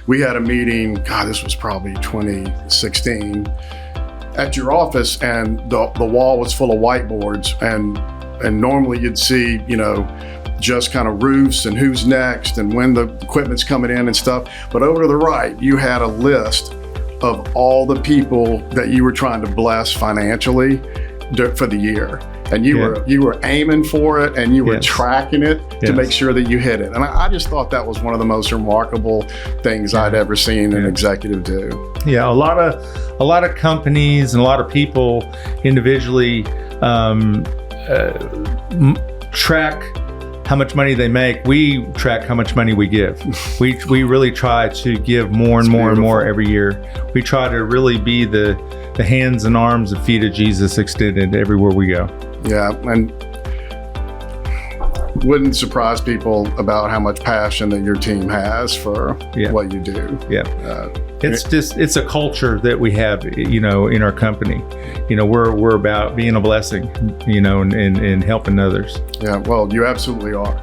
we had a meeting, God, this was probably 2016, at your office, and the wall was full of whiteboards, and normally you'd see, just kind of roofs and who's next and when the equipment's coming in and stuff. But over to the right, you had a list of all the people that you were trying to bless financially for the year. And you were aiming for it, and you were tracking it to make sure that you hit it. And I just thought that was one of the most remarkable things I'd ever seen an executive do. Yeah, a lot of companies and a lot of people individually track how much money they make. We track how much money we give. We really try to give more and more and more every year. We try to really be the hands and arms and feet of Jesus extended everywhere we go. Yeah, and wouldn't surprise people about how much passion that your team has for what you do. Yeah, it's a culture that we have, in our company. We're about being a blessing, and helping others. Yeah, well, you absolutely are.